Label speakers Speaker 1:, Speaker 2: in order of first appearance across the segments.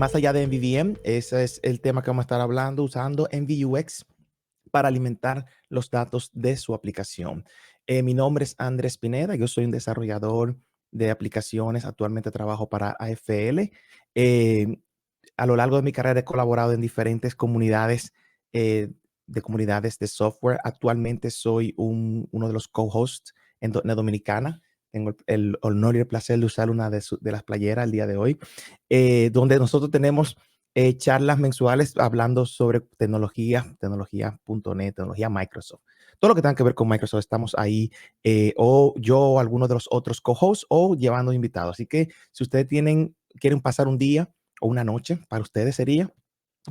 Speaker 1: más allá de MVVM, ese es el tema que vamos a estar hablando, usando MVUX para alimentar los datos de su aplicación. Mi nombre es Andrés Pineda, yo soy un desarrollador de aplicaciones, actualmente trabajo para AFL. Eh, a lo largo de mi carrera he colaborado en diferentes comunidades, eh, comunidades de software. Actualmente soy uno de los co-hosts en .NET Dominicana. Tengo el honor y el placer de usar una de las playeras el día de hoy, donde nosotros tenemos charlas mensuales hablando sobre tecnología.net, tecnología Microsoft. Todo lo que tenga que ver con Microsoft, estamos ahí, o yo o alguno de los otros co-hosts, o llevando invitados. Así que si ustedes quieren pasar un día o una noche, para ustedes sería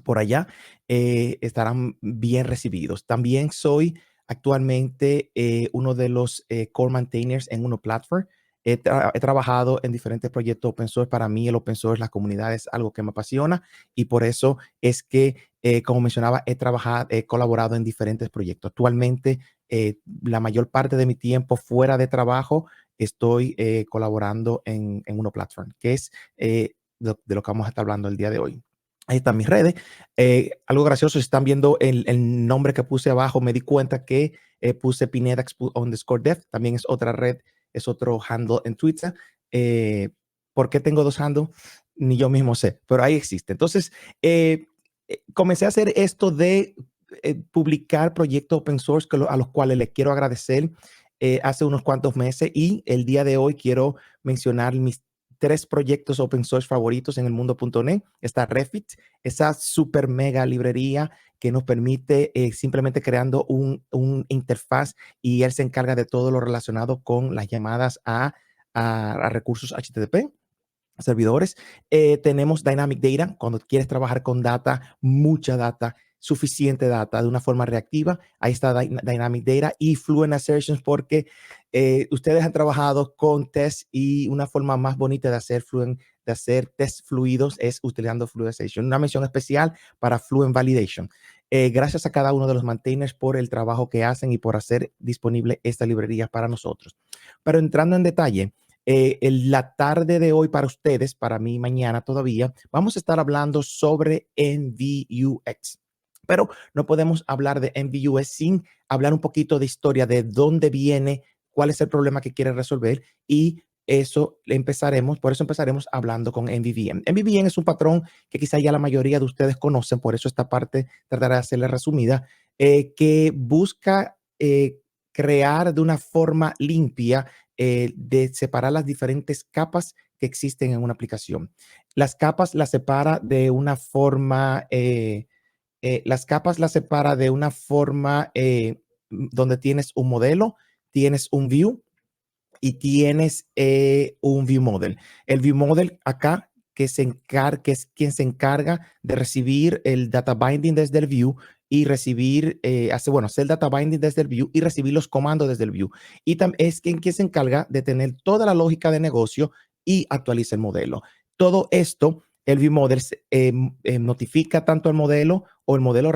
Speaker 1: por allá, estarán bien recibidos. También soy actualmente uno de los core maintainers en Uno Platform. He trabajado en diferentes proyectos open source. Para mí el open source, la comunidad es algo que me apasiona, y por eso es que, como mencionaba, he colaborado en diferentes proyectos. Actualmente, la mayor parte de mi tiempo fuera de trabajo estoy colaborando en Uno Platform, que es de lo que vamos a estar hablando el día de hoy. Ahí están mis redes. Algo gracioso, si están viendo el nombre que puse abajo, me di cuenta que puse Pineda _dev. También es otra red, es otro handle en Twitter. ¿Por qué tengo dos handles? Ni yo mismo sé, pero ahí existe. Entonces, comencé a hacer esto de publicar proyectos open source a los cuales les quiero agradecer hace unos cuantos meses, y el día de hoy quiero mencionar mis 3 proyectos open source favoritos en el mundo.net. Está Refit, esa super mega librería que nos permite simplemente creando un interfaz, y él se encarga de todo lo relacionado con las llamadas a recursos HTTP, servidores. Tenemos Dynamic Data, cuando quieres trabajar con data, mucha data, suficiente data de una forma reactiva. Ahí está Dynamic Data, y Fluent Assertions, porque ustedes han trabajado con test, y una forma más bonita de hacer test fluidos es utilizando Fluent Assertion. Una mención especial para Fluent Validation. Gracias a cada uno de los maintainers por el trabajo que hacen y por hacer disponible esta librería para nosotros. Pero entrando en detalle, en la tarde de hoy para ustedes, para mí mañana todavía, vamos a estar hablando sobre MVUX. Pero no podemos hablar de MVUX sin hablar un poquito de historia, de dónde viene, cuál es el problema que quiere resolver, y por eso empezaremos hablando con MVVM. MVVM es un patrón que quizá ya la mayoría de ustedes conocen, por eso esta parte trataré de hacerla resumida, que busca crear de una forma limpia, de separar las diferentes capas que existen en una aplicación. Las capas las separa de una forma, donde tienes un modelo, tienes un view y tienes un view model. El view model acá, que es quien se encarga de recibir el data binding desde el view, y hacer el data binding desde el view y recibir los comandos desde el view. Y es quien se encarga de tener toda la lógica de negocio y actualiza el modelo. Todo esto, el view model notifica tanto al modelo, o el modelo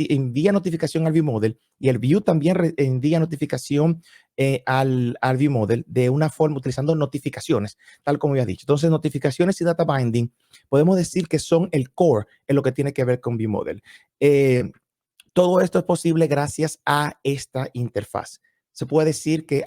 Speaker 1: envía notificación al view model, y el view también envía notificación al view model de una forma utilizando notificaciones, tal como había dicho. Entonces, notificaciones y data binding podemos decir que son el core en lo que tiene que ver con view model. Todo esto es posible gracias a esta interfaz. Se puede decir que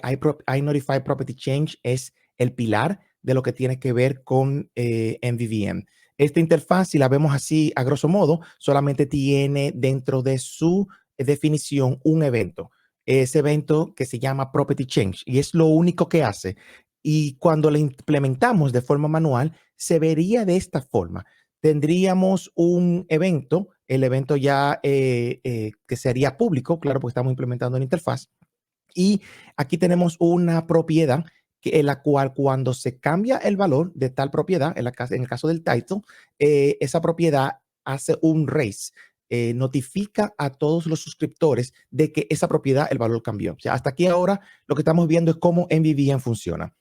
Speaker 1: iNotify Property Change es el pilar de lo que tiene que ver con MVVM. Esta interfaz, si la vemos así a grosso modo, solamente tiene dentro de su definición un evento. Ese evento que se llama Property Change, y es lo único que hace. Y cuando lo implementamos de forma manual, se vería de esta forma. Tendríamos un evento, el evento ya que sería público, claro, porque estamos implementando una interfaz. Y aquí tenemos una propiedad en la cual, cuando se cambia el valor de tal propiedad, en el caso del title, esa propiedad hace un raise, notifica a todos los suscriptores de que esa propiedad, el valor cambió. O sea, hasta aquí ahora lo que estamos viendo es cómo MVVM funciona.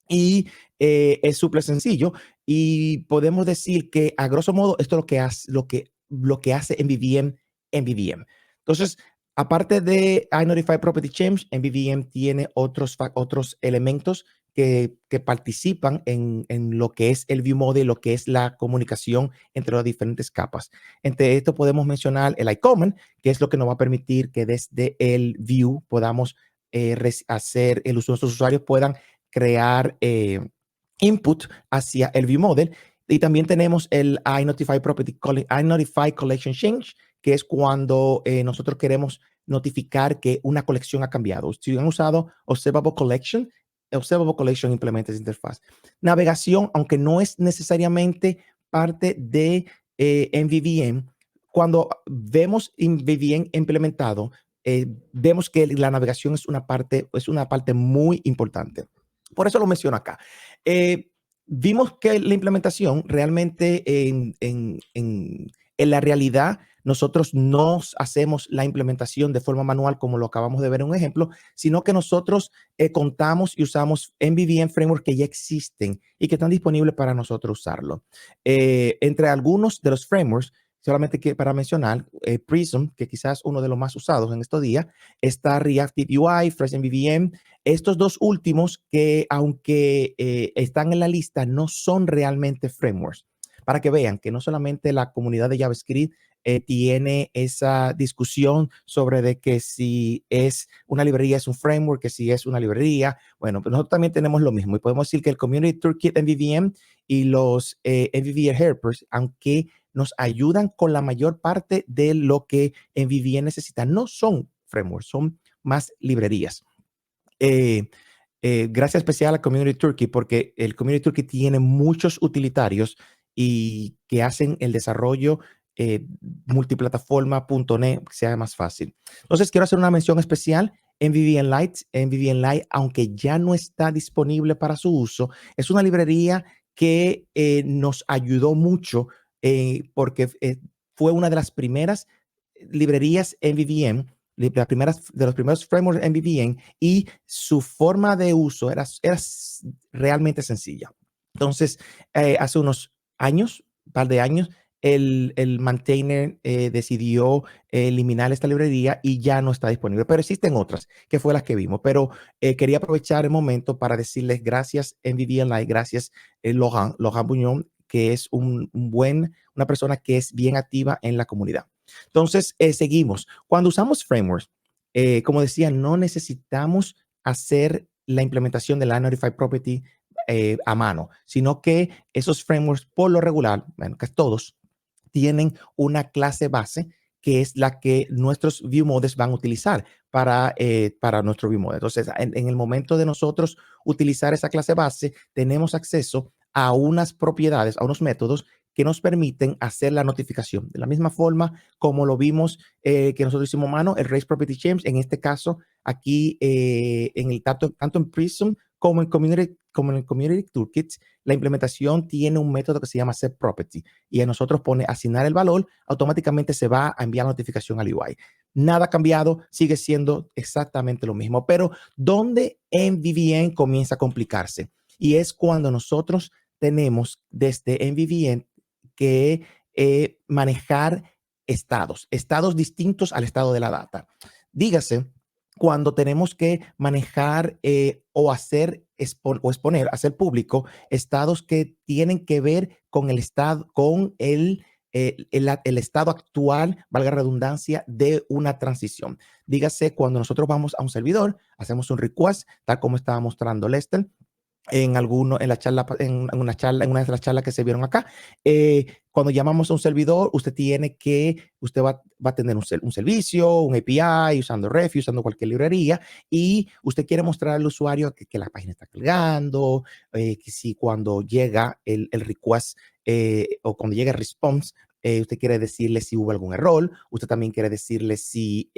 Speaker 1: Y es súper sencillo, y podemos decir que a grosso modo esto es lo que hace MVVM MVVM. Entonces, aparte de iNotify Property Change, MVVM tiene otros elementos que participan en lo que es el view model, lo que es la comunicación entre las diferentes capas. Entre esto podemos mencionar el iCommand, que es lo que nos va a permitir que desde el view podamos hacer, el uso de nuestros usuarios puedan crear input hacia el view model. Y también tenemos el iNotify Collection Change, que es cuando nosotros queremos notificar que una colección ha cambiado. Si han usado Observable Collection implementa esa interfaz. Navegación, aunque no es necesariamente parte de MVVM, cuando vemos MVVM implementado, vemos que la navegación es una parte muy importante. Por eso lo menciono acá. Vimos que la implementación realmente en la realidad nosotros no hacemos la implementación de forma manual como lo acabamos de ver en un ejemplo, sino que nosotros contamos y usamos MVVM Framework que ya existen y que están disponibles para nosotros usarlo. Entre algunos de los frameworks, solamente que para mencionar, Prism, que quizás uno de los más usados en estos días, está Reactive UI, Fresh MVVM. Estos dos últimos que, aunque están en la lista, no son realmente frameworks. Para que vean que no solamente la comunidad de JavaScript tiene esa discusión sobre de que si es una librería es un framework, que si es una librería. Bueno, pues nosotros también tenemos lo mismo y podemos decir que el Community Toolkit MVVM y los MVVM helpers, aunque nos ayudan con la mayor parte de lo que MVVM necesita, no son frameworks, son más librerías. Gracias especial a Community Turkey porque el Community Turkey tiene muchos utilitarios y que hacen el desarrollo multiplataforma.net sea más fácil. Entonces, quiero hacer una mención especial en MVVM Lite. MVVM Lite, aunque ya no está disponible para su uso, es una librería que nos ayudó mucho porque fue una de las primeras librerías MVVM, de los primeros frameworks MVVM, y su forma de uso era realmente sencilla. Entonces, hace unos años, un par de años, el maintainer decidió eliminar esta librería y ya no está disponible, pero existen otras que fue las que vimos, pero quería aprovechar el momento para decirles gracias MVVM Live, gracias Laurent Bouillon, que es una persona que es bien activa en la comunidad. Entonces, seguimos. Cuando usamos frameworks, como decía, no necesitamos hacer la implementación de la Notified Property a mano, sino que esos frameworks, por lo regular, bueno, que todos, tienen una clase base que es la que nuestros view models van a utilizar para nuestro view model. Entonces, en el momento de nosotros utilizar esa clase base, tenemos acceso a unas propiedades, a unos métodos que nos permiten hacer la notificación. De la misma forma como lo vimos que nosotros hicimos mano, el Raise Property Change, en este caso, aquí tanto en Prism como en Community Toolkit, la implementación tiene un método que se llama setProperty y a nosotros pone asignar el valor, automáticamente se va a enviar notificación al UI. Nada ha cambiado, sigue siendo exactamente lo mismo, pero ¿dónde MVVM comienza a complicarse? Y es cuando nosotros tenemos desde MVVM que manejar estados distintos al estado de la data. Dígase, cuando tenemos que manejar o hacer público estados que tienen que ver con el estado, con el estado actual, valga la redundancia, de una transición. Dígase, cuando nosotros vamos a un servidor, hacemos un request, tal como estaba mostrando Lester, en la charla, en una de las charlas que se vieron acá. Cuando llamamos a un servidor, usted va a tener un servicio, un API, usando Refi, usando cualquier librería, y usted quiere mostrar al usuario que la página está cargando, que si cuando llega el request o cuando llega el response, usted quiere decirle si hubo algún error, usted también quiere decirle si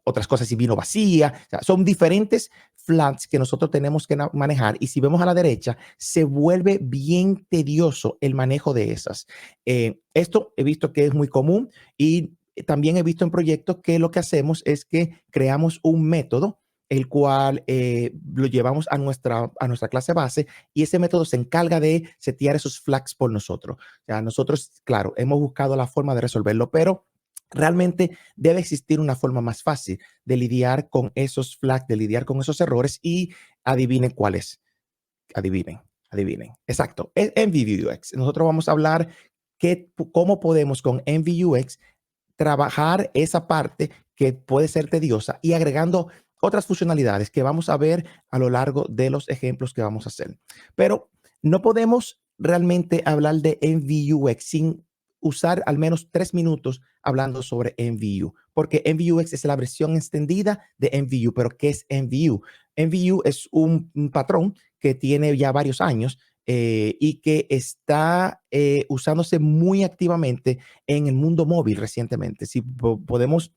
Speaker 1: otras cosas, si vino vacía. O sea, son diferentes flags que nosotros tenemos que manejar, y si vemos a la derecha, se vuelve bien tedioso el manejo de esas. Esto he visto que es muy común, y también he visto en proyectos que lo que hacemos es que creamos un método el cual lo llevamos a nuestra clase base, y ese método se encarga de setear esos flags por nosotros. O sea, nosotros, claro, hemos buscado la forma de resolverlo, pero realmente debe existir una forma más fácil de lidiar con esos flags, de lidiar con esos errores y adivinen cuál es. Adivinen, adivinen. Exacto, es MVVX. Nosotros vamos a hablar cómo podemos con MVUX trabajar esa parte que puede ser tediosa y agregando otras funcionalidades que vamos a ver a lo largo de los ejemplos que vamos a hacer. Pero no podemos realmente hablar de MVUX sin usar al menos 3 minutos hablando sobre MVU, porque MVUX es la versión extendida de MVU. Pero ¿qué es MVU? MVU es un patrón que tiene ya varios años y que está usándose muy activamente en el mundo móvil recientemente. Si podemos,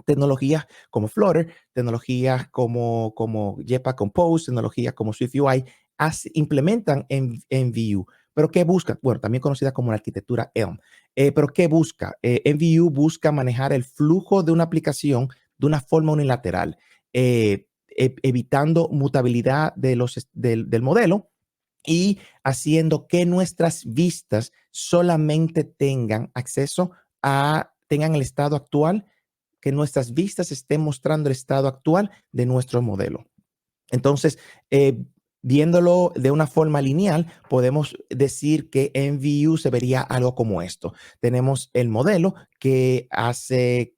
Speaker 1: tecnologías como Flutter, tecnologías como Jetpack Compose, tecnologías como SwiftUI, implementan en Vue. ¿Pero qué busca? Bueno, también conocida como la arquitectura Elm. ¿Pero qué busca? En Vue busca manejar el flujo de una aplicación de una forma unilateral, evitando mutabilidad del modelo y haciendo que nuestras vistas solamente tengan acceso tengan el estado actual, que nuestras vistas estén mostrando el estado actual de nuestro modelo. Entonces, viéndolo de una forma lineal, podemos decir que en Vue se vería algo como esto. Tenemos el modelo que hace,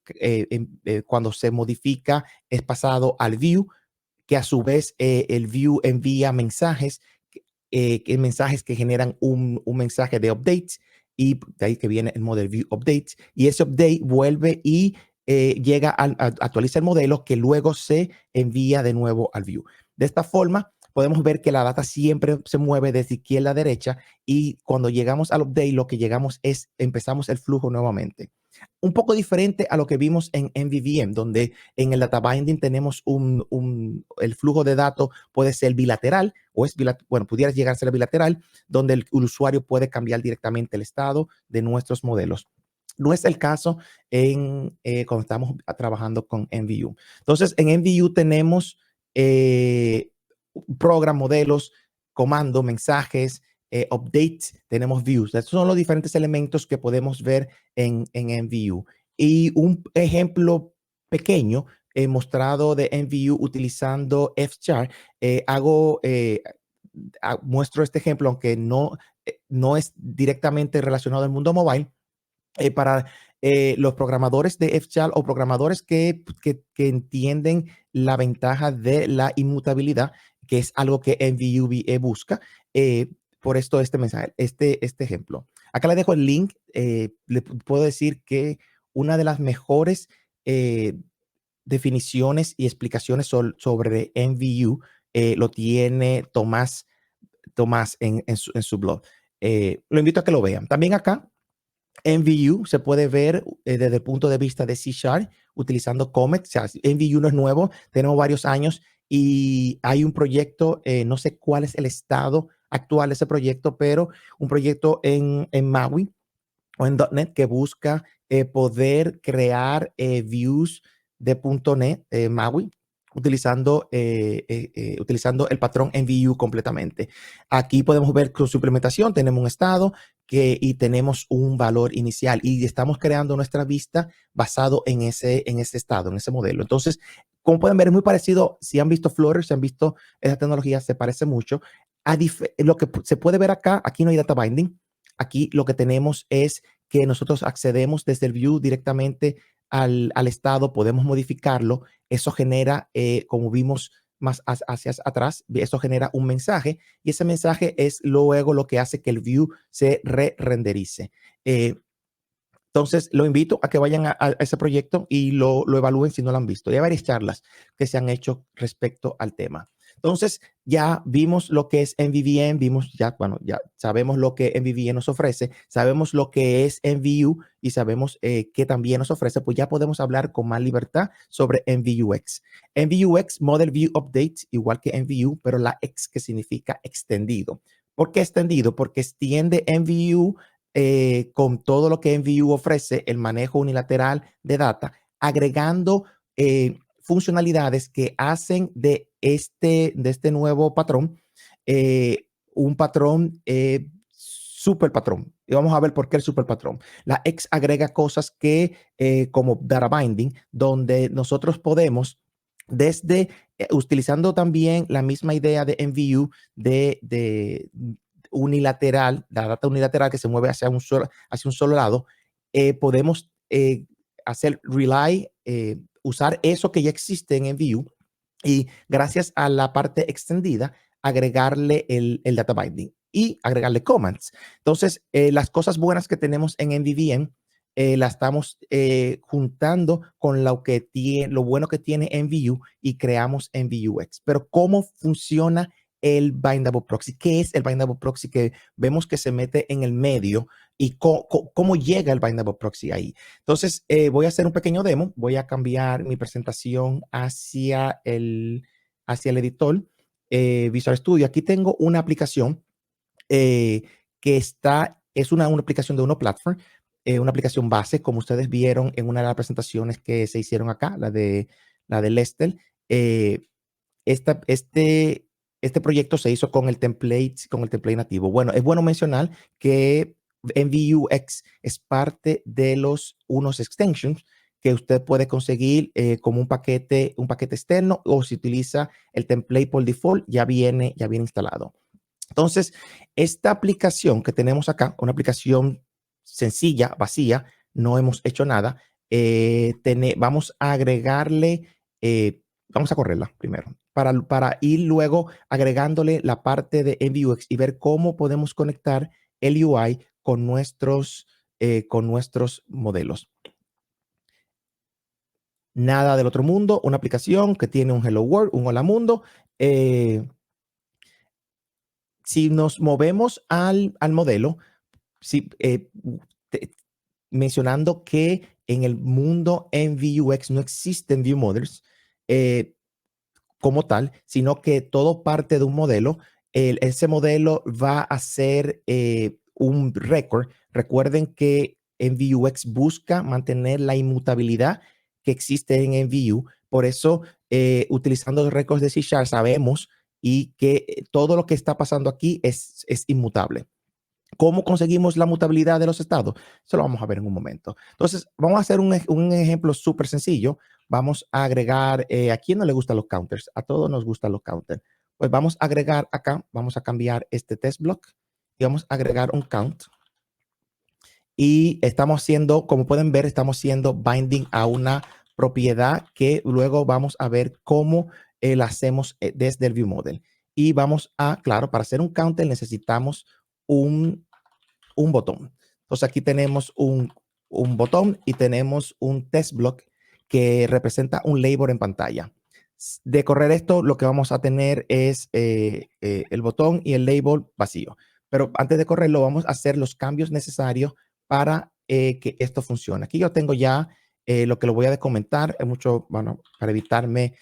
Speaker 1: cuando se modifica, es pasado al Vue, que a su vez el Vue envía mensajes, mensajes que generan un mensaje de updates, y de ahí que viene el model Vue updates, y ese update vuelve y llega actualiza el modelo, que luego se envía de nuevo al Vue. De esta forma, podemos ver que la data siempre se mueve desde izquierda a derecha, y cuando llegamos al update, lo que llegamos es, empezamos el flujo nuevamente. Un poco diferente a lo que vimos en MVVM, donde en el data binding tenemos el flujo de datos puede ser bilateral, o es bueno, pudiera llegar a ser bilateral, donde el usuario puede cambiar directamente el estado de nuestros modelos. No es el caso cuando estamos trabajando con MVU. Entonces, en MVU tenemos program, modelos, comando, mensajes, updates, tenemos views. Estos son los diferentes elementos que podemos ver en MVU. Y un ejemplo pequeño mostrado de MVU utilizando Fchar, muestro este ejemplo, aunque no es directamente relacionado al mundo mobile, para los programadores de Fchar o programadores que entienden la ventaja de la inmutabilidad, que es algo que MVUBE busca. Por esto este mensaje, este ejemplo. Acá le dejo el link. Le puedo decir que una de las mejores definiciones y explicaciones sobre MVU lo tiene Tomás en su blog. Lo invito a que lo vean. También acá MVU se puede ver desde el punto de vista de C# utilizando Comet. O sea, MVU no es nuevo, tenemos varios años y hay un proyecto, no sé cuál es el estado actual de ese proyecto, pero un proyecto en Maui o en .NET que busca poder crear views de .NET Maui utilizando el patrón MVU completamente. Aquí podemos ver con su implementación tenemos un estado y tenemos un valor inicial, y estamos creando nuestra vista basado en ese estado, en ese modelo. Entonces, como pueden ver, es muy parecido. Si han visto Flutter, si han visto esa tecnología, se parece mucho a lo que se puede ver acá. Aquí no hay data binding. Aquí lo que tenemos es que nosotros accedemos desde el view directamente al estado, podemos modificarlo. Eso genera, como vimos más hacia atrás, eso genera un mensaje, y ese mensaje es luego lo que hace que el view se re-renderice. Entonces, lo invito a que vayan a ese proyecto y lo evalúen si no lo han visto. Y hay varias charlas que se han hecho respecto al tema. Entonces, ya vimos lo que es MVVM, ya sabemos lo que MVVM nos ofrece, sabemos lo que es MVU y sabemos qué también nos ofrece. Pues ya podemos hablar con más libertad sobre MVUX. MVUX, Model View Updates, igual que MVU, pero la X que significa extendido. ¿Por qué extendido? Porque extiende MVU con todo lo que MVU ofrece, el manejo unilateral de data, agregando funcionalidades que hacen de este nuevo patrón un patrón super patrón. Y vamos a ver por qué el superpatrón. La X agrega cosas que, como data binding, donde nosotros podemos, desde utilizando también la misma idea de MVU de unilateral, la data unilateral que se mueve hacia un solo lado, podemos hacer rely, usar eso que ya existe en MVU y gracias a la parte extendida, agregarle el data binding y agregarle comments. Entonces, las cosas buenas que tenemos en MVVM la estamos juntando con lo bueno que tiene MVU y creamos MVUX. Pero ¿cómo funciona el bindable proxy? ¿Qué es el bindable proxy que vemos que se mete en el medio y cómo llega el bindable proxy ahí? Entonces, voy a hacer un pequeño demo. Voy a cambiar mi presentación hacia el editor Visual Studio. Aquí tengo una aplicación eh, es una aplicación de Uno Platform, una aplicación base, como ustedes vieron en una de las presentaciones que se hicieron acá, la de Lester. Eh, esta, este proyecto se hizo con el template nativo. Bueno, es bueno mencionar que MVUX es parte de unos extensions que usted puede conseguir como un paquete externo, o si utiliza el template por default, ya viene instalado. Entonces, esta aplicación que tenemos acá, una aplicación sencilla, vacía, no hemos hecho nada. Vamos a agregarle, vamos a correrla primero, para ir luego agregándole la parte de MVUX y ver cómo podemos conectar el UI con nuestros modelos. Nada del otro mundo, una aplicación que tiene un Hello World, un Hola Mundo. Si nos movemos al modelo, si, mencionando que en el mundo MVUX no existen view models como tal, sino que todo parte de un modelo. Ese modelo va a ser un record. Recuerden que MVUX busca mantener la inmutabilidad que existe en MVU. Por eso, utilizando los récords de C# sabemos y que todo lo que está pasando aquí es inmutable. ¿Cómo conseguimos la mutabilidad de los estados? Eso lo vamos a ver en un momento. Entonces, vamos a hacer un ejemplo súper sencillo. Vamos a agregar, ¿a quién no le gustan los counters? A todos nos gustan los counters. Pues vamos a agregar acá, vamos a cambiar este test block y vamos a agregar un count. Y estamos haciendo, como pueden ver, estamos haciendo binding a una propiedad que luego vamos a ver cómo la hacemos desde el view model. Y vamos a, claro, para hacer un counter necesitamos un botón. Entonces aquí tenemos un botón y tenemos un test block que representa un label en pantalla. De correr esto, lo que vamos a tener es el botón y el label vacío. Pero antes de correrlo, vamos a hacer los cambios necesarios para que esto funcione. Aquí yo tengo ya lo que lo voy a comentar, es mucho, bueno, para evitarme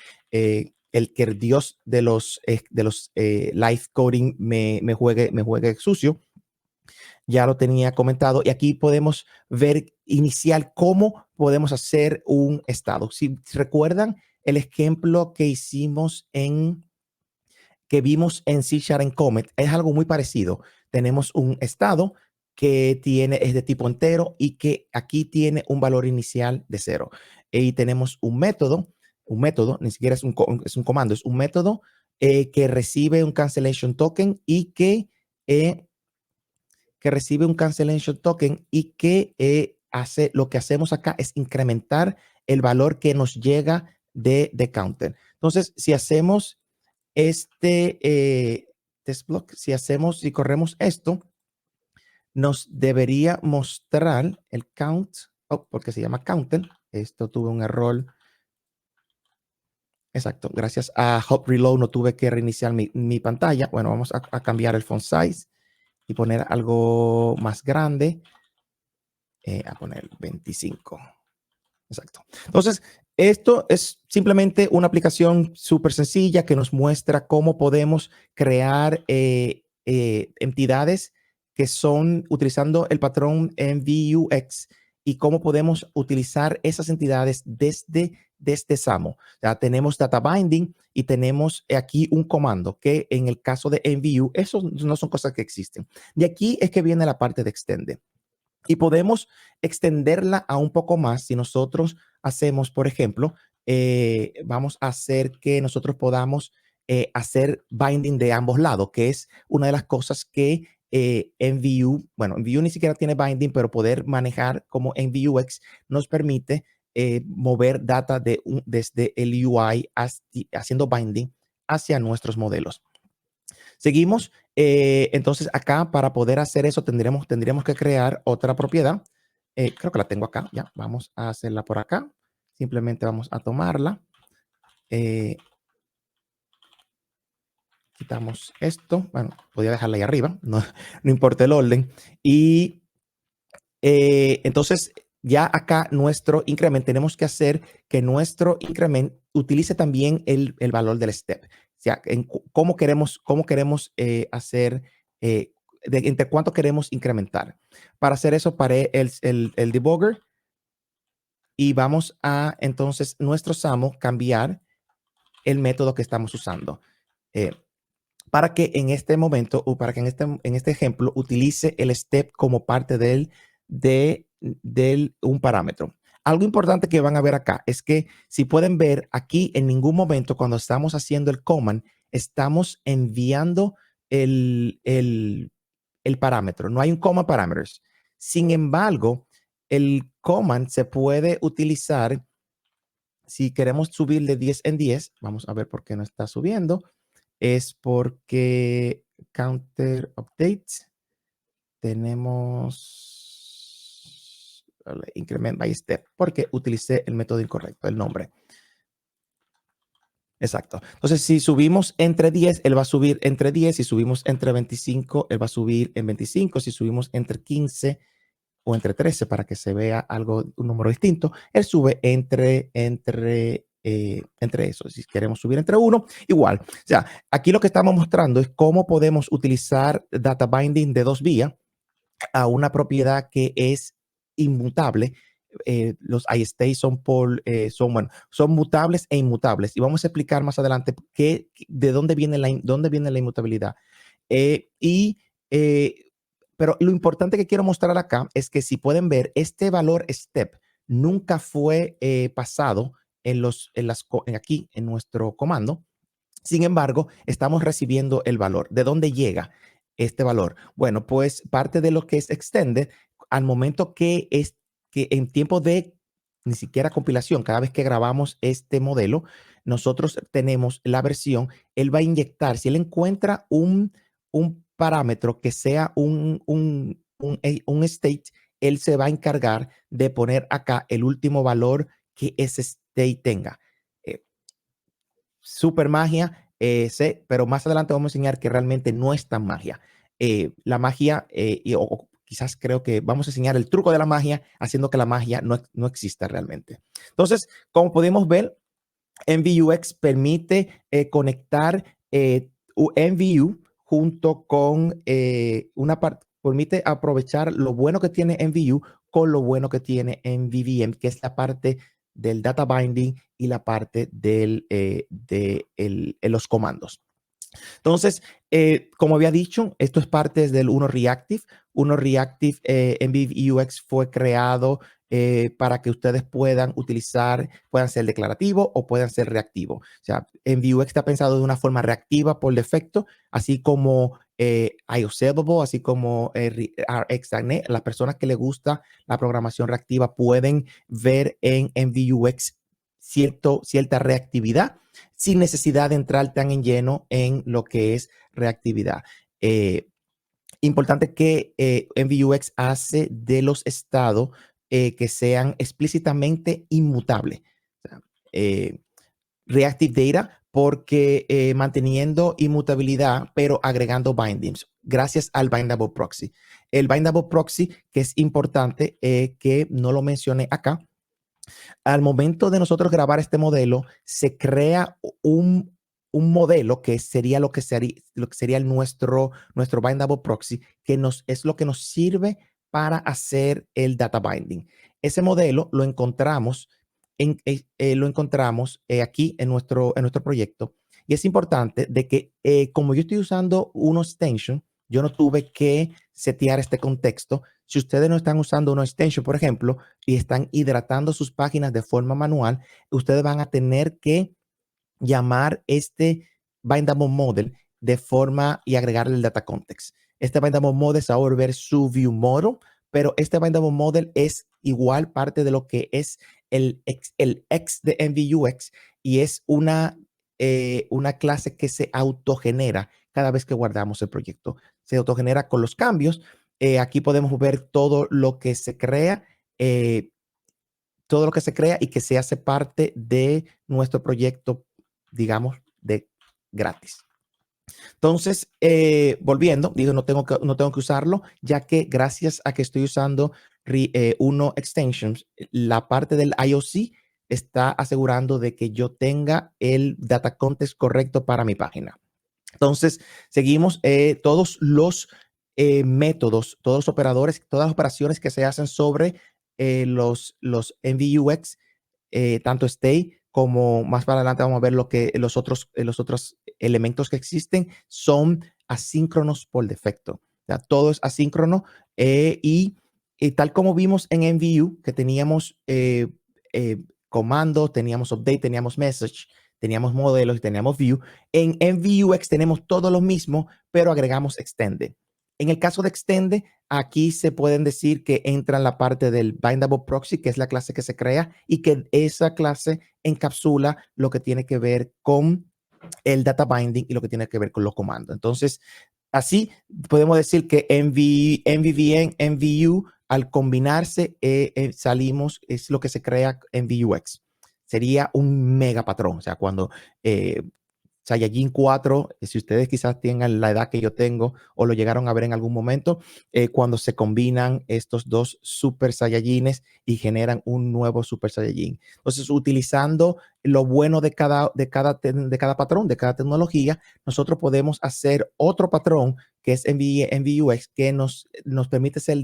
Speaker 1: el que el dios de los live coding me juegue sucio. Ya lo tenía comentado y aquí podemos ver inicial cómo podemos hacer un estado. Si recuerdan el ejemplo que vimos en C# en Comet, es algo muy parecido. Tenemos un estado que es de tipo entero y que aquí tiene un valor inicial de 0. Y tenemos un método, ni siquiera es un comando, es un método que recibe un cancellation token y que recibe un cancellation token y que lo que hacemos acá es incrementar el valor que nos llega de counter. Entonces, si hacemos test block, si corremos esto, nos debería mostrar el count, porque se llama counter. Esto tuve un error. Exacto, gracias a Hop Reload no tuve que reiniciar mi pantalla. Bueno, vamos a cambiar el font size y poner algo más grande. A poner 25. Exacto. Entonces, esto es simplemente una aplicación súper sencilla que nos muestra cómo podemos crear entidades que son utilizando el patrón MVUX y cómo podemos utilizar esas entidades desde este SAML. Ya tenemos data binding y tenemos aquí un comando que en el caso de MVU, eso no son cosas que existen. De aquí es que viene la parte de extender. Y podemos extenderla a un poco más si nosotros hacemos, por ejemplo, vamos a hacer que nosotros podamos hacer binding de ambos lados, que es una de las cosas que MVU, bueno, MVU ni siquiera tiene binding, pero poder manejar como MVUX nos permite mover data desde el UI haciendo binding hacia nuestros modelos. Seguimos. Entonces, acá para poder hacer eso tendríamos que crear otra propiedad. Creo que la tengo acá. Ya, vamos a hacerla por acá. Simplemente vamos a tomarla. Quitamos esto. Bueno, podía dejarla ahí arriba. No, no importa el orden. Y entonces, ya acá nuestro incremento, tenemos que hacer que nuestro incremento utilice también el valor del step. O sea, cómo queremos hacer, entre cuánto queremos incrementar. Para hacer eso, paré el debugger y vamos a, entonces, nuestro SAML cambiar el método que estamos usando. Para que en este momento, o para que en este ejemplo, utilice el step como parte de un parámetro. Algo importante que van a ver acá es que si pueden ver aquí, en ningún momento cuando estamos haciendo el command, estamos enviando el parámetro. No hay un comma parameters. Sin embargo, el command se puede utilizar si queremos subir de 10 en 10. Vamos a ver por qué no está subiendo. Es porque counter updates tenemos increment by step porque utilicé el método incorrecto, el nombre. Exacto. Entonces, si subimos entre 10, él va a subir entre 10. Si subimos entre 25, él va a subir en 25. Si subimos entre 15 o entre 13 para que se vea algo, un número distinto, él sube entre eso. Si queremos subir entre 1, igual. O sea, aquí lo que estamos mostrando es cómo podemos utilizar data binding de 2 vías a una propiedad que es inmutable. Los iState son mutables e inmutables. Y vamos a explicar más adelante de dónde viene la inmutabilidad. Pero lo importante que quiero mostrar acá es que si pueden ver, este valor step nunca fue pasado aquí en nuestro comando. Sin embargo, estamos recibiendo el valor. ¿De dónde llega este valor? Bueno, pues parte de lo que es extended, al momento que en tiempo de ni siquiera compilación, cada vez que grabamos este modelo, nosotros tenemos la versión, él va a inyectar, si él encuentra un parámetro que sea un state, él se va a encargar de poner acá el último valor que ese state tenga. Super magia, pero más adelante vamos a enseñar que realmente no es tan magia. La magia, o quizás creo que vamos a enseñar el truco de la magia, haciendo que la magia no exista realmente. Entonces, como podemos ver, MVUX permite conectar MVU junto con una parte, permite aprovechar lo bueno que tiene MVU con lo bueno que tiene MVVM, que es la parte del data binding y la parte de los comandos. Entonces, como había dicho, esto es parte del Uno Reactive. Uno Reactive MVUX fue creado para que ustedes puedan ser declarativo o puedan ser reactivo. O sea, MVUX está pensado de una forma reactiva por defecto, así como IOSEVable, así como RxNet. Las personas que les gusta la programación reactiva pueden ver en MVUX cierta reactividad sin necesidad de entrar tan en lleno en lo que es reactividad. Importante que MVUX hace de los estados que sean explícitamente inmutables. O sea, reactive data porque manteniendo inmutabilidad, pero agregando bindings, gracias al bindable proxy. El bindable proxy, que es importante, que no lo mencioné acá, al momento de nosotros grabar este modelo, se crea un modelo que sería lo que sería nuestro bindable proxy, que es lo que nos sirve para hacer el data binding. Ese modelo lo encontramos lo encontramos aquí en nuestro proyecto. Y es importante de que como yo estoy usando uno extension, yo no tuve que setear este contexto. Si ustedes no están usando uno extension, por ejemplo, y están hidratando sus páginas de forma manual, ustedes van a tener que llamar este bindable model de forma y agregarle el data context. Este bindable model se va a volver su view model, pero este bindable model es igual parte de lo que es el X de MVUX y es una clase que se autogenera cada vez que guardamos el proyecto. Se autogenera con los cambios. Aquí podemos ver todo lo que se crea. Todo lo que se crea y que se hace parte de nuestro proyecto, digamos, de gratis. Entonces, volviendo, digo, no tengo que usarlo, ya que gracias a que estoy usando Uno Extensions, la parte del IOC está asegurando de que yo tenga el data context correcto para mi página. Entonces, seguimos todos los métodos, todos los operadores, todas las operaciones que se hacen sobre los MVUX, tanto stay como más para adelante vamos a ver lo que los otros elementos que existen son asíncronos por defecto. O sea, todo es asíncrono y tal como vimos en MVU, que teníamos comando, teníamos update, teníamos message, teníamos modelos y teníamos view. En MVUX tenemos todo lo mismo, pero agregamos extended. En el caso de extended, aquí se pueden decir que entra en la parte del bindable proxy, que es la clase que se crea y que esa clase encapsula lo que tiene que ver con el data binding y lo que tiene que ver con los comandos. Entonces, así podemos decir que MVVM, MVU, al combinarse, salimos, es lo que se crea en VUX. Sería un mega patrón. O sea, cuando Saiyajin 4, si ustedes quizás tengan la edad que yo tengo o lo llegaron a ver en algún momento, cuando se combinan estos dos Super Saiyajines y generan un nuevo Super Saiyajin. Entonces, utilizando lo bueno de cada patrón, de cada tecnología, nosotros podemos hacer otro patrón que es MVUX, que nos permite nos permite ser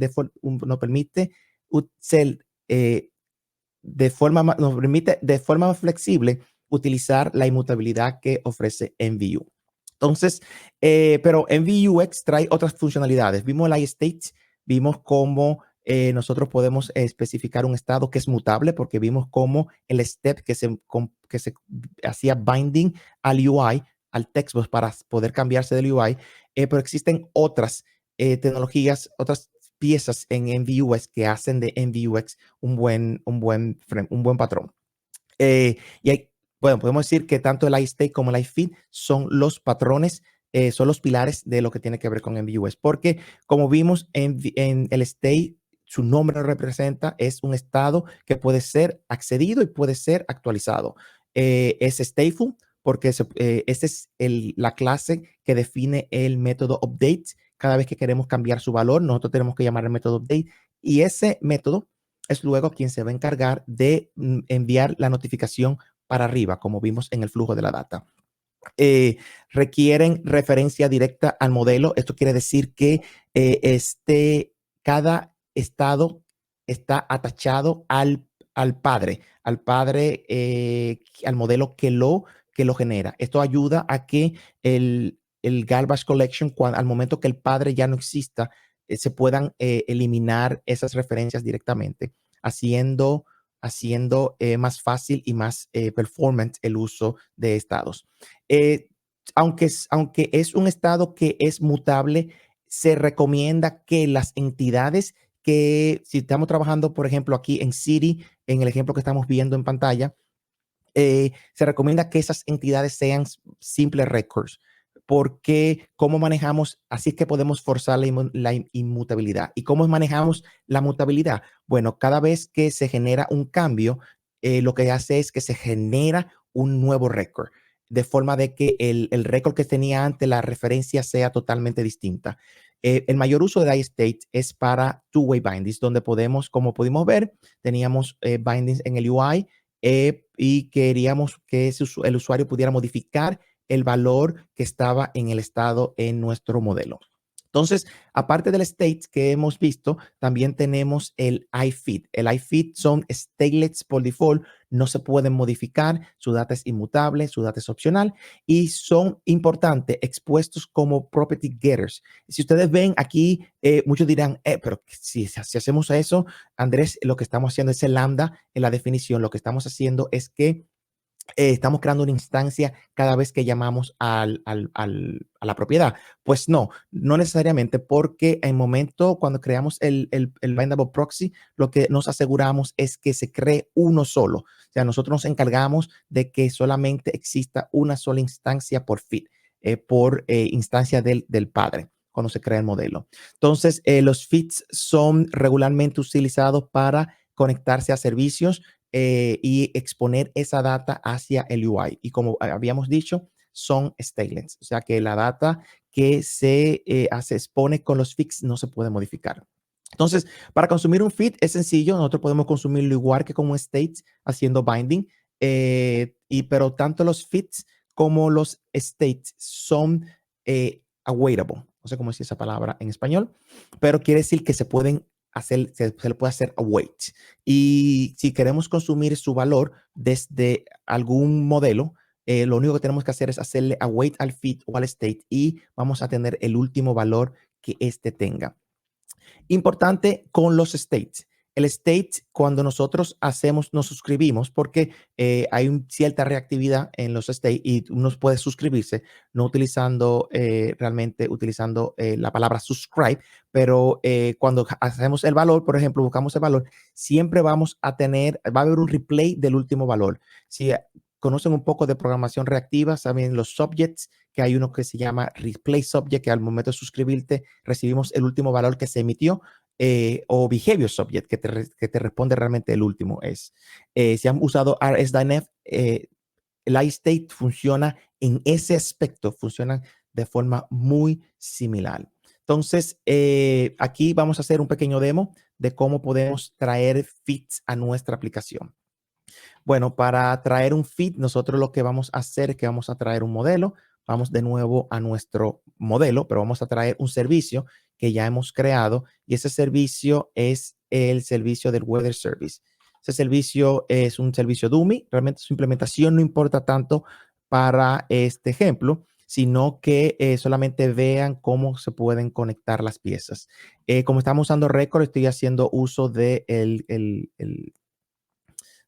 Speaker 1: nos permite de forma flexible utilizar la inmutabilidad que ofrece MVU. Entonces, pero MVUX trae otras funcionalidades. Vimos el iState, vimos cómo nosotros podemos especificar un estado que es mutable, porque vimos cómo el step que se hacía binding al UI, al textbox para poder cambiarse del UI, pero existen otras tecnologías, otras piezas en MVUX que hacen de MVUX un buen patrón. Y hay, bueno, podemos decir que tanto el iState como el iFeed son los patrones, son los pilares de lo que tiene que ver con MVUX, porque como vimos en el state, su nombre lo representa, es un estado que puede ser accedido y puede ser actualizado. Es stateful porque esta es la clase que define el método update. Cada vez que queremos cambiar su valor, nosotros tenemos que llamar el método update y ese método es luego quien se va a encargar de enviar la notificación para arriba, como vimos en el flujo de la data. Requieren referencia directa al modelo. Esto quiere decir que cada estado está atachado al padre, al modelo que lo genera. Esto ayuda a que el garbage collection, al momento que el padre ya no exista, se puedan eliminar esas referencias directamente, haciendo más fácil y más performance el uso de estados. Eh, aunque es un estado que es mutable, se recomienda que las entidades que, si estamos trabajando, por ejemplo, aquí en Siri, en el ejemplo que estamos viendo en pantalla, se recomienda que esas entidades sean simples records, porque cómo manejamos, así es que podemos forzar la inmutabilidad. ¿Y cómo manejamos la mutabilidad? Bueno, cada vez que se genera un cambio, lo que hace es que se genera un nuevo record, de forma de que el record que tenía antes, la referencia sea totalmente distinta. El mayor uso de iState es para two-way bindings, donde podemos, como pudimos ver, teníamos bindings en el UI, y queríamos que el usuario pudiera modificar el valor que estaba en el estado en nuestro modelo. Entonces, aparte del state que hemos visto, también tenemos el iFeed. El iFeed son statelets por default, no se pueden modificar, su data es inmutable, su data es opcional y son importantes expuestos como property getters. Si ustedes ven aquí, muchos dirán, pero si hacemos eso, Andrés, lo que estamos haciendo es el lambda en la definición, lo que estamos haciendo es que estamos creando una instancia cada vez que llamamos a la propiedad. Pues no, no necesariamente, porque en el momento cuando creamos el bindable proxy, lo que nos aseguramos es que se cree uno solo. O sea, nosotros nos encargamos de que solamente exista una sola instancia por feed, por instancia del padre cuando se crea el modelo. Entonces, los feeds son regularmente utilizados para conectarse a servicios y exponer esa data hacia el UI. Y como habíamos dicho, son statelets, o sea que la data que se expone con los feeds no se puede modificar. Entonces, para consumir un feed es sencillo, nosotros podemos consumirlo igual que como states haciendo binding, pero tanto los feeds como los states son awaitable, no sé cómo decir esa palabra en español, pero quiere decir que se pueden hacer, se le puede hacer await. Y si queremos consumir su valor desde algún modelo, lo único que tenemos que hacer es hacerle await al feed o al state y vamos a tener el último valor que éste tenga. Importante con los states. El state, cuando nosotros hacemos, nos suscribimos, porque hay cierta reactividad en los states y uno puede suscribirse, no utilizando realmente utilizando la palabra subscribe, pero cuando hacemos el valor, por ejemplo, buscamos el valor, siempre vamos a tener, va a haber un replay del último valor. Si conocen un poco de programación reactiva, saben los subjects, que hay uno que se llama replay subject, que al momento de suscribirte recibimos el último valor que se emitió, o behavior subject, que te responde realmente el último es. Si han usado RSDynef, el iState funciona en ese aspecto, funciona de forma muy similar. Entonces, aquí vamos a hacer un pequeño demo de cómo podemos traer feeds a nuestra aplicación. Bueno, para traer un feed, nosotros lo que vamos a hacer es que vamos a traer un modelo. Vamos de nuevo a nuestro modelo, pero vamos a traer un servicio que ya hemos creado y ese servicio es el servicio del Weather Service. Ese servicio es un servicio dummy. Realmente su implementación no importa tanto para este ejemplo, sino que solamente vean cómo se pueden conectar las piezas. Como estamos usando Record, estoy haciendo uso de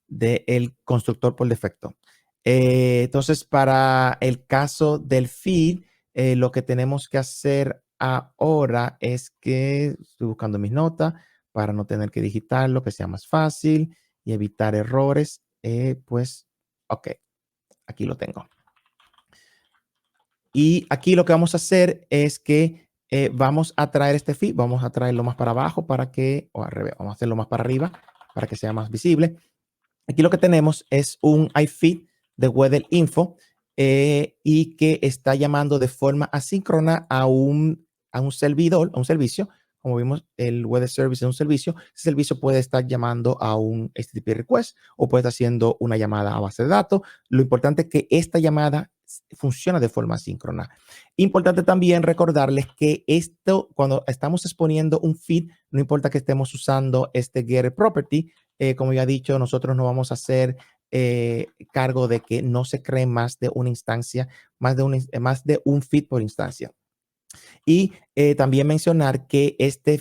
Speaker 1: del constructor por defecto. Entonces, para el caso del feed, lo que tenemos que hacer ahora es que estoy buscando mis notas para no tener que digitarlo, que sea más fácil y evitar errores. Pues, ok, aquí lo tengo. Y aquí lo que vamos a hacer es que vamos a traer este feed, vamos a traerlo más para abajo para que, o al revés, vamos a hacerlo más para arriba para que sea más visible. Aquí lo que tenemos es un iFeed de Weather Info y que está llamando de forma asíncrona a un servidor, a un servicio. Como vimos, el Weather Service es un servicio. Ese servicio puede estar llamando a un HTTP request o puede estar haciendo una llamada a base de datos. Lo importante es que esta llamada funciona de forma asíncrona. Importante también recordarles que esto, cuando estamos exponiendo un feed, no importa que estemos usando este getter property, como ya he dicho, nosotros no vamos a hacer cargo de que no se cree más de una instancia, más de un feed por instancia. Y también mencionar que esta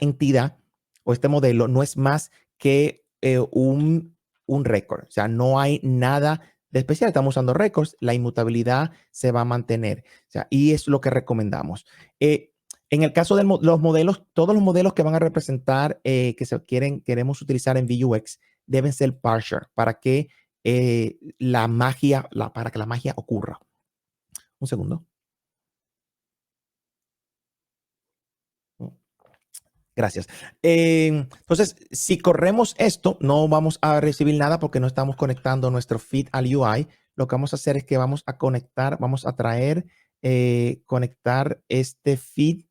Speaker 1: entidad o este modelo no es más que un récord. O sea, no hay nada de especial. Estamos usando récords, la inmutabilidad se va a mantener. O sea, y es lo que recomendamos. En el caso de los modelos, todos los modelos que van a representar queremos utilizar en VUX deben ser partial para que para que la magia ocurra. Un segundo. Gracias. Entonces, si corremos esto, no vamos a recibir nada porque no estamos conectando nuestro feed al UI. Lo que vamos a hacer es que vamos a conectar, vamos a traer, conectar este feed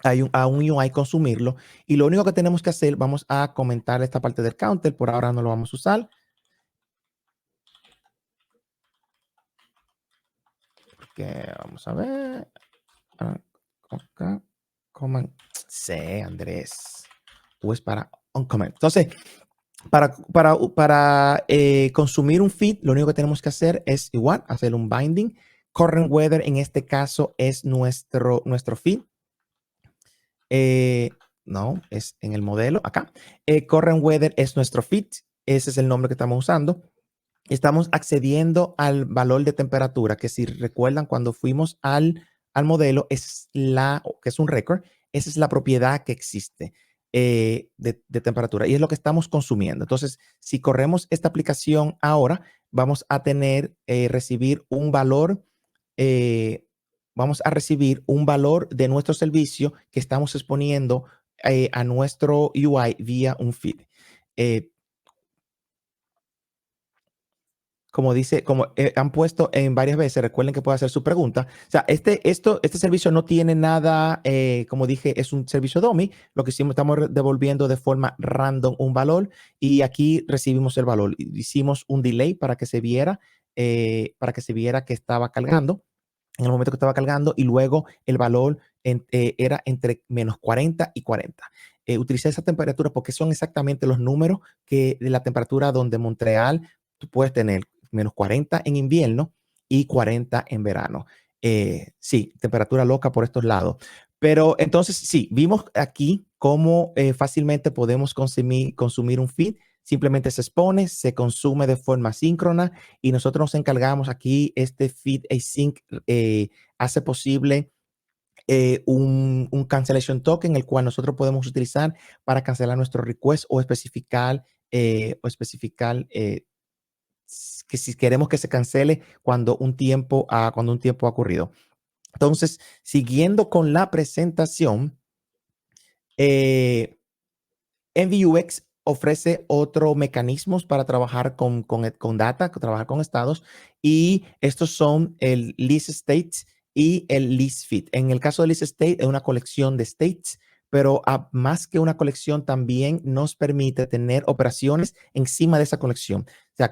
Speaker 1: a un UI, consumirlo. Y lo único que tenemos que hacer, vamos a comentar esta parte del counter. Por ahora no lo vamos a usar. Porque vamos a ver. acá, command C, Andrés. O es para uncomment. Entonces, para consumir un feed, lo único que tenemos que hacer es igual, hacer un binding. Current weather en este caso es nuestro feed. No, es en el modelo acá. Current weather es nuestro feed. Ese es el nombre que estamos usando. Estamos accediendo al valor de temperatura, que si recuerdan cuando fuimos al modelo, que es un récord, esa es la propiedad que existe de temperatura y es lo que estamos consumiendo. Entonces, si corremos esta aplicación ahora, vamos a recibir un valor, eh, vamos a recibir un valor de nuestro servicio que estamos exponiendo a nuestro UI vía un feed. Eh, como dice, como han puesto en varias veces, recuerden que puede hacer su pregunta. O sea, este servicio no tiene nada, como dije, es un servicio dummy. Lo que hicimos, estamos devolviendo de forma random un valor y aquí recibimos el valor. Hicimos un delay para que se viera que estaba cargando en el momento que estaba cargando y luego el valor era entre menos 40 y 40. Utilicé esa temperatura porque son exactamente los números de la temperatura donde Montreal tú puedes tener menos 40 en invierno y 40 en verano. Sí, temperatura loca por estos lados. Pero entonces, sí, vimos aquí cómo fácilmente podemos consumir un feed. Simplemente se expone, se consume de forma síncrona y nosotros nos encargamos aquí, este feed async hace posible un cancellation token, el cual nosotros podemos utilizar para cancelar nuestro request o especificar que si queremos que se cancele cuando un tiempo ha ocurrido. Entonces, siguiendo con la presentación, MVUX ofrece otros mecanismos para trabajar con data, trabajar con estados, y estos son el list states y el list fit. En el caso de list state, es una colección de states, pero más que una colección, también nos permite tener operaciones encima de esa colección. O sea,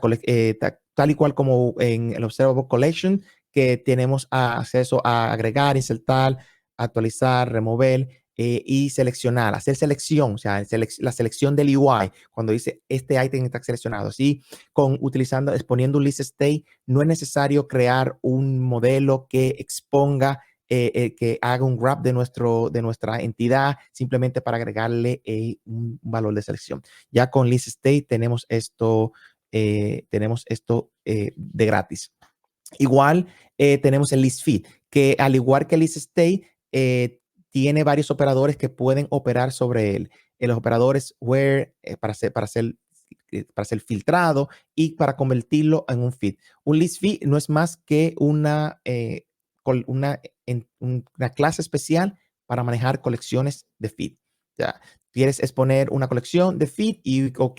Speaker 1: tal y cual como en el Observable Collection, que tenemos acceso a agregar, insertar, actualizar, remover y seleccionar, hacer selección, o sea, la selección del UI, cuando dice este ítem está seleccionado. Así, exponiendo un list state, no es necesario crear un modelo que exponga, que haga un grab de nuestra entidad, simplemente para agregarle un valor de selección. Ya con list state tenemos esto de gratis. Igual tenemos el list feed, que al igual que el list state, tiene varios operadores que pueden operar sobre él. Los operadores where para ser filtrado y para convertirlo en un feed. Un list feed no es más que una clase especial para manejar colecciones de feed. O sea, quieres exponer una colección de feed o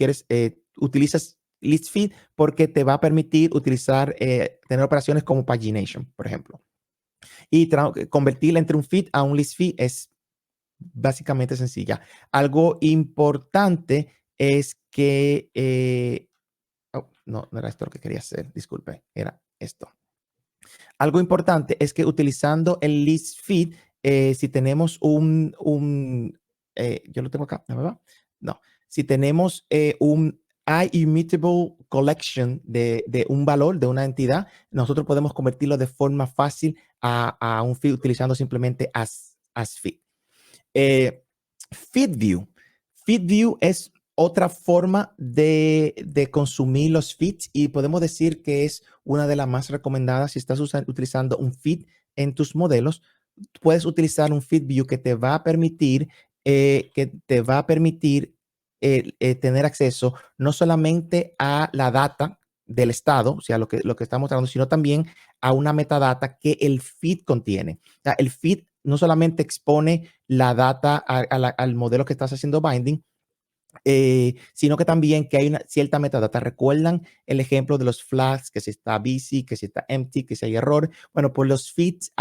Speaker 1: utilizas list feed porque te va a permitir tener operaciones como pagination, por ejemplo. Y convertirla entre un feed a un list feed es básicamente sencilla. Algo importante es que, no era esto lo que quería hacer, disculpe, era esto. Algo importante es que utilizando el list feed, si tenemos yo lo tengo acá, ¿no me va? No, si tenemos un immutable collection de un valor, de una entidad, nosotros podemos convertirlo de forma fácil a un feed utilizando simplemente as feed. Feed view. Feed view es otra forma de consumir los feeds y podemos decir que es una de las más recomendadas. Si estás utilizando un feed en tus modelos, puedes utilizar un feed view que te va a permitir, tener acceso no solamente a la data del estado, o sea, lo que estamos mostrando, sino también a una metadata que el feed contiene. O sea, el feed no solamente expone la data al modelo que estás haciendo binding, sino que también que hay una cierta metadata. ¿Recuerdan el ejemplo de los flags? Que si está busy, que si está empty, que si hay error. Bueno, pues los feeds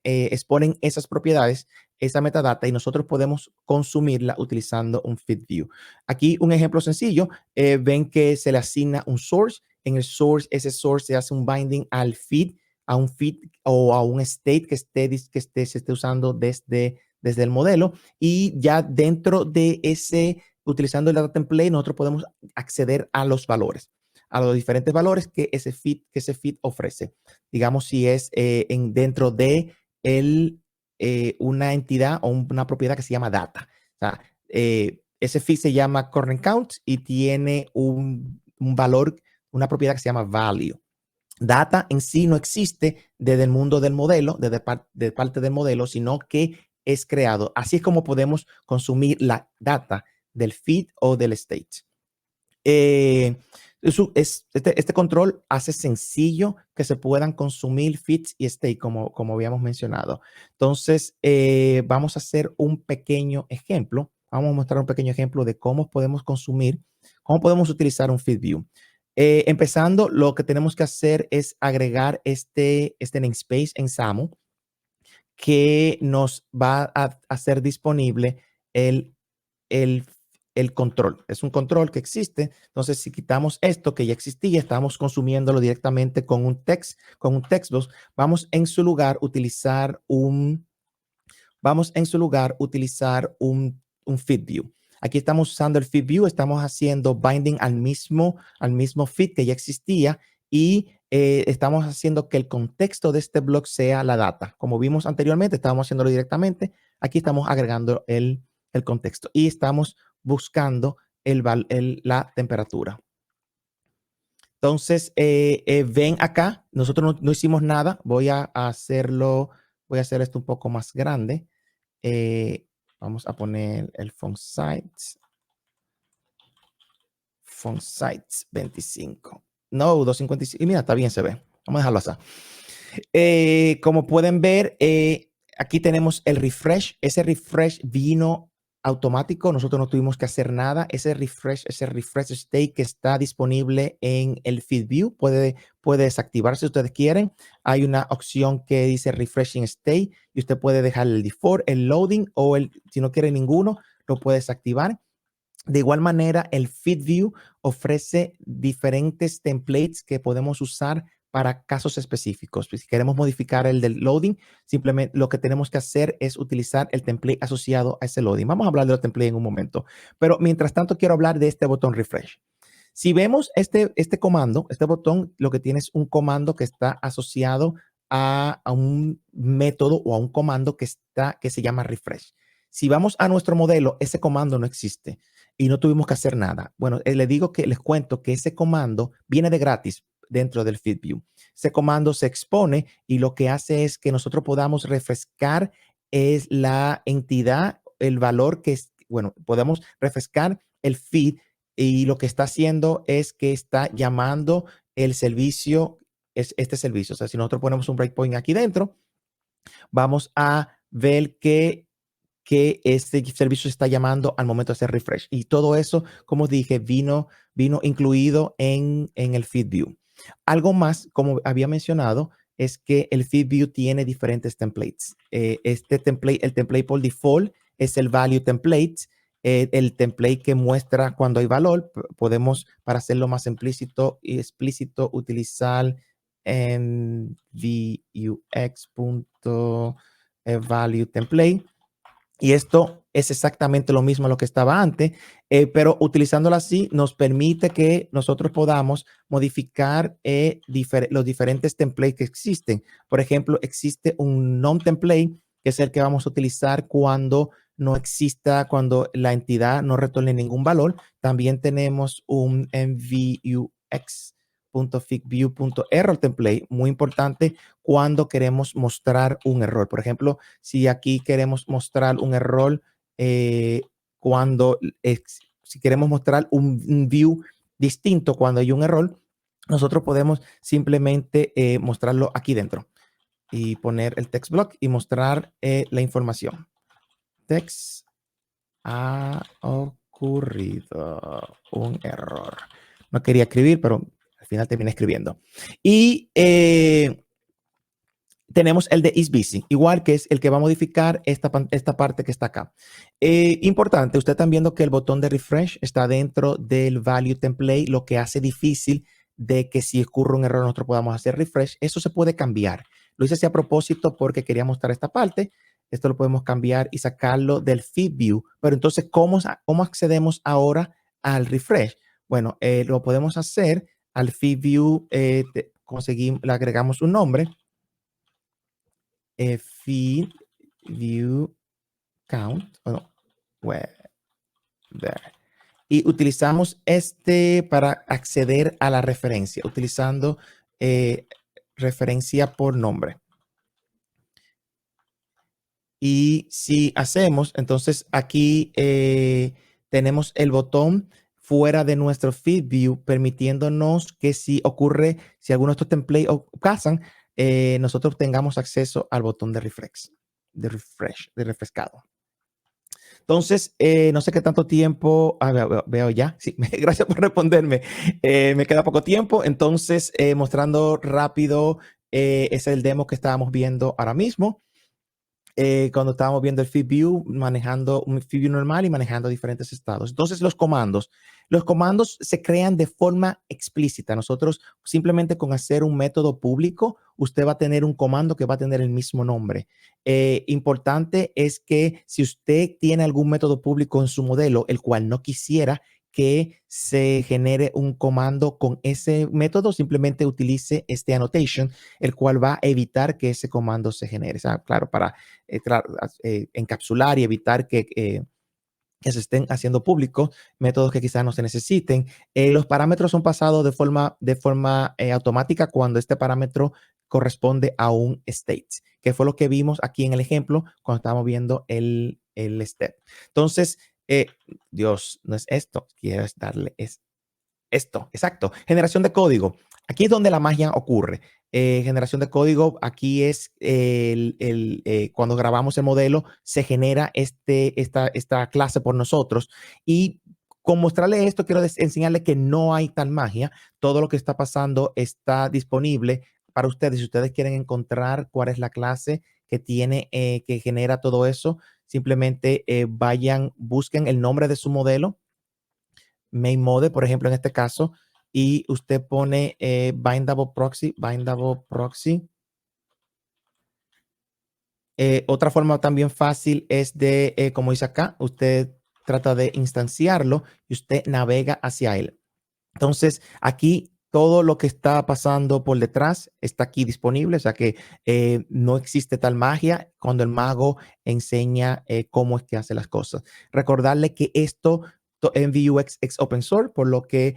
Speaker 1: exponen esas propiedades, esa metadata, y nosotros podemos consumirla utilizando un feed view. Aquí un ejemplo sencillo, ven que se le asigna un source. En el source, ese source se hace un binding al feed a un feed o a un state se esté usando desde el modelo. Y ya dentro de ese, utilizando el data template, nosotros podemos acceder a los valores, a los diferentes valores que ese feed ofrece. Digamos, si es dentro de una entidad o una propiedad que se llama data. O sea, ese feed se llama current count y tiene un valor, una propiedad que se llama value. Data en sí no existe desde el mundo del modelo, de parte del modelo, sino que es creado. Así es como podemos consumir la data del feed o del state. Este control hace sencillo que se puedan consumir feeds y state, como habíamos mencionado. Entonces, vamos a hacer un pequeño ejemplo. Vamos a mostrar un pequeño ejemplo de cómo podemos cómo podemos utilizar un feed view. Empezando, lo que tenemos que hacer es agregar este namespace en SAML que nos va a hacer disponible el, el el control. Es un control que existe. Entonces, si quitamos esto que ya existía, estamos consumiéndolo directamente con un textbox. Vamos en su lugar utilizar un feed view. Aquí estamos usando el feed view, estamos haciendo binding al mismo feed que ya existía y estamos haciendo que el contexto de este blog sea la data. Como vimos anteriormente, estábamos haciéndolo directamente. Aquí estamos agregando el contexto y estamos buscando la temperatura. Entonces, ven acá, nosotros no hicimos nada. Voy a hacer esto un poco más grande. Vamos a poner el font size 25. No, 255. Y mira, está bien, se ve. Vamos a dejarlo así. Como pueden ver, aquí tenemos el refresh. Ese refresh vino automático. Nosotros no tuvimos que hacer nada. Ese refresh state que está disponible en el feed view puede desactivarse si ustedes quieren. Hay una opción que dice refreshing state y usted puede dejar el default, el loading o si no quiere ninguno, lo puede desactivar. De igual manera, el feed view ofrece diferentes templates que podemos usar para casos específicos. Si queremos modificar el del loading, simplemente lo que tenemos que hacer es utilizar el template asociado a ese loading. Vamos a hablar de los templates en un momento, pero mientras tanto quiero hablar de este botón refresh. Si vemos este comando, este botón lo que tiene es un comando que está asociado a un método o a un comando que se llama refresh. Si vamos a nuestro modelo, ese comando no existe y no tuvimos que hacer nada. Bueno, les cuento que ese comando viene de gratis dentro del feed view. Ese comando se expone y lo que hace es que nosotros podamos refrescar es la entidad, el valor podemos refrescar el feed y lo que está haciendo es que está llamando el servicio, este servicio. O sea, si nosotros ponemos un breakpoint aquí dentro, vamos a ver que este servicio está llamando al momento de hacer refresh. Y todo eso, como dije, vino incluido en el feed view. Algo más, como había mencionado, es que el feed view tiene diferentes templates. El template por default es el value template. El template que muestra cuando hay valor, podemos, para hacerlo más explícito, utilizar en vux.value template. Y esto es exactamente lo mismo a lo que estaba antes, pero utilizándolo así nos permite que nosotros podamos modificar los diferentes templates que existen. Por ejemplo, existe un non-template, que es el que vamos a utilizar cuando no exista, cuando la entidad no retorne ningún valor. También tenemos un mvux.figview.error template, muy importante cuando queremos mostrar un error. Por ejemplo, si aquí queremos mostrar un error, si queremos mostrar un view distinto cuando hay un error, nosotros podemos simplemente mostrarlo aquí dentro y poner el text block y mostrar la información. Text, ha ocurrido un error. No quería escribir, pero al final terminé escribiendo. Y tenemos el de isBusy, igual que es el que va a modificar esta parte que está acá. Importante, ustedes están viendo que el botón de refresh está dentro del value template, lo que hace difícil de que si ocurre un error nosotros podamos hacer refresh. Eso se puede cambiar. Lo hice así a propósito porque quería mostrar esta parte. Esto lo podemos cambiar y sacarlo del feed view. Pero entonces, ¿cómo accedemos ahora al refresh? Bueno, lo podemos hacer al feed view. Conseguimos, le agregamos un nombre. Feed view count. Bueno, where there. Y utilizamos este para acceder a la referencia, utilizando referencia por nombre. Y si hacemos, entonces aquí tenemos el botón fuera de nuestro feed view, permitiéndonos que si ocurre, si alguno de estos templates casan, nosotros tengamos acceso al botón de refresh, de refrescado. Entonces, no sé qué tanto tiempo, veo ya, sí, gracias por responderme. Me queda poco tiempo, entonces mostrando rápido, es el demo que estábamos viendo ahora mismo. Cuando estábamos viendo el feed view, manejando un feed view normal y manejando diferentes estados. Entonces, los comandos se crean de forma explícita. Nosotros simplemente con hacer un método público, usted va a tener un comando que va a tener el mismo nombre. Importante es que si usted tiene algún método público en su modelo, el cual no quisiera que se genere un comando con ese método, simplemente utilice este annotation, el cual va a evitar que ese comando se genere. O sea, claro, para encapsular y evitar que se estén haciendo públicos métodos que quizás no se necesiten. Los parámetros son pasados de forma automática cuando este parámetro corresponde a un state, que fue lo que vimos aquí en el ejemplo cuando estábamos viendo el step. Entonces, Dios, no es esto, quiero darle esto, exacto. Generación de código. Aquí es donde la magia ocurre. Generación de código, aquí es cuando grabamos el modelo, se genera esta clase por nosotros. Y con mostrarle esto, quiero enseñarle que no hay tal magia. Todo lo que está pasando está disponible para ustedes. Si ustedes quieren encontrar cuál es la clase que tiene, que genera todo eso, simplemente vayan, busquen el nombre de su modelo main mode, por ejemplo, en este caso, y usted pone bindable proxy. Otra forma también fácil es de, como dice acá, usted trata de instanciarlo y usted navega hacia él. Entonces, aquí todo lo que está pasando por detrás está aquí disponible, o sea que no existe tal magia cuando el mago enseña cómo es que hace las cosas. Recordarle que esto, MVUX es open source, por lo que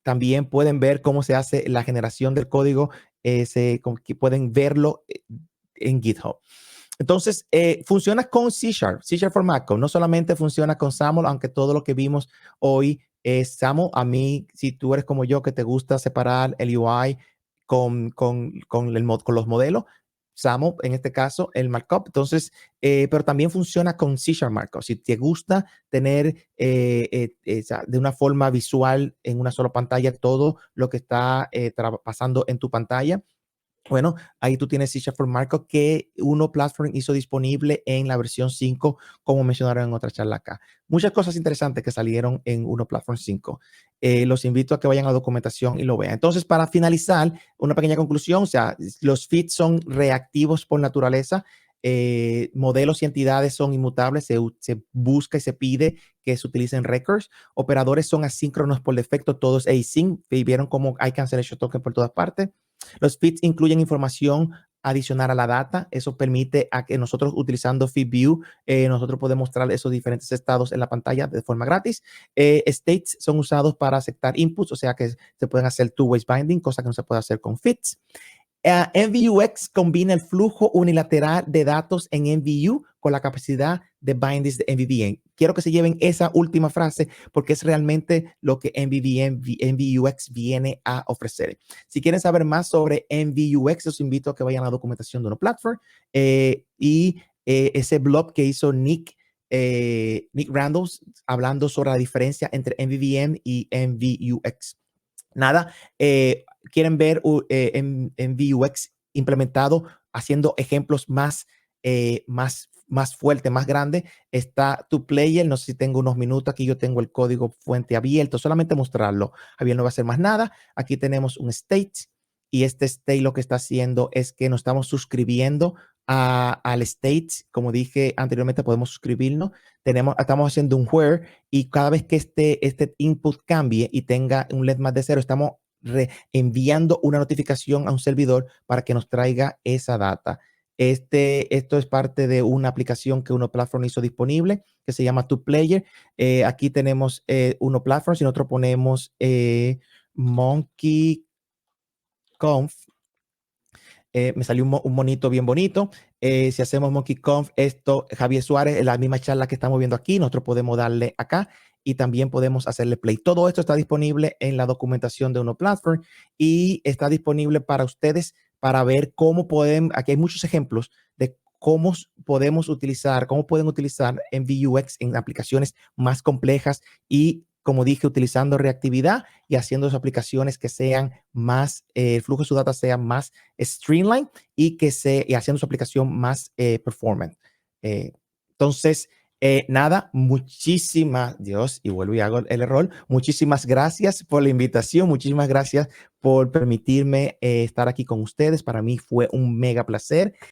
Speaker 1: también pueden ver cómo se hace la generación del código, que pueden verlo en GitHub. Entonces, funciona con C Sharp for Mac. No solamente funciona con SAML, aunque todo lo que vimos hoy es SAML. A mí, si tú eres como yo, que te gusta separar el UI con los modelos, SAML, en este caso, el markup. Entonces, pero también funciona con C Markup. Si te gusta tener de una forma visual en una sola pantalla todo lo que está pasando en tu pantalla, bueno, ahí tú tienes C# for Markup que Uno Platform hizo disponible en la versión 5, como mencionaron en otra charla acá. Muchas cosas interesantes que salieron en Uno Platform 5. Los invito a que vayan a la documentación y lo vean. Entonces, para finalizar, una pequeña conclusión, o sea, los feeds son reactivos por naturaleza. Modelos y entidades son inmutables, se busca y se pide que se utilicen records. Operadores son asíncronos por defecto, todos async. Vieron cómo hay cancellation token por todas partes. Los feeds incluyen información adicional a la data. Eso permite a que nosotros utilizando FeedView, nosotros podemos mostrar esos diferentes estados en la pantalla de forma gratis. States son usados para aceptar inputs, o sea que se pueden hacer two-way binding, cosa que no se puede hacer con feeds. MVUX combina el flujo unilateral de datos en MVU con la capacidad de bindings de MVVM. Quiero que se lleven esa última frase porque es realmente lo que MVUX viene a ofrecer. Si quieren saber más sobre MVUX, los invito a que vayan a la documentación de Uno Platform y ese blog que hizo Nick Randall hablando sobre la diferencia entre MVVM y MVUX. Nada, quieren ver en VUX implementado haciendo ejemplos más más fuerte, más grande, está tu player. No sé si tengo unos minutos. Aquí yo tengo el código fuente abierto, solamente mostrarlo. Javier no va a hacer más nada. Aquí tenemos un state y este state lo que está haciendo es que nos estamos suscribiendo al state. Como dije anteriormente, podemos suscribirnos. Estamos haciendo un where y cada vez que este input cambie y tenga un LED más de cero, estamos enviando una notificación a un servidor para que nos traiga esa data. Esto es parte de una aplicación que Uno Platform hizo disponible que se llama TwoPlayer. Aquí tenemos Uno Platform. Si nosotros ponemos Monkey Conf, me salió un monito bien bonito. Si hacemos Monkey Conf, esto, Javier Suárez, la misma charla que estamos viendo aquí, nosotros podemos darle acá y también podemos hacerle play. Todo esto está disponible en la documentación de Uno Platform y está disponible para ustedes para ver cómo pueden, aquí hay muchos ejemplos de cómo podemos utilizar, cómo pueden utilizar MVUX en aplicaciones más complejas y, como dije, utilizando reactividad y haciendo sus aplicaciones que sean más, el flujo de su data sea más streamline y haciendo su aplicación más performant. Entonces, nada, Dios, y vuelvo y hago el error. Muchísimas gracias por la invitación, muchísimas gracias por permitirme estar aquí con ustedes. Para mí fue un mega placer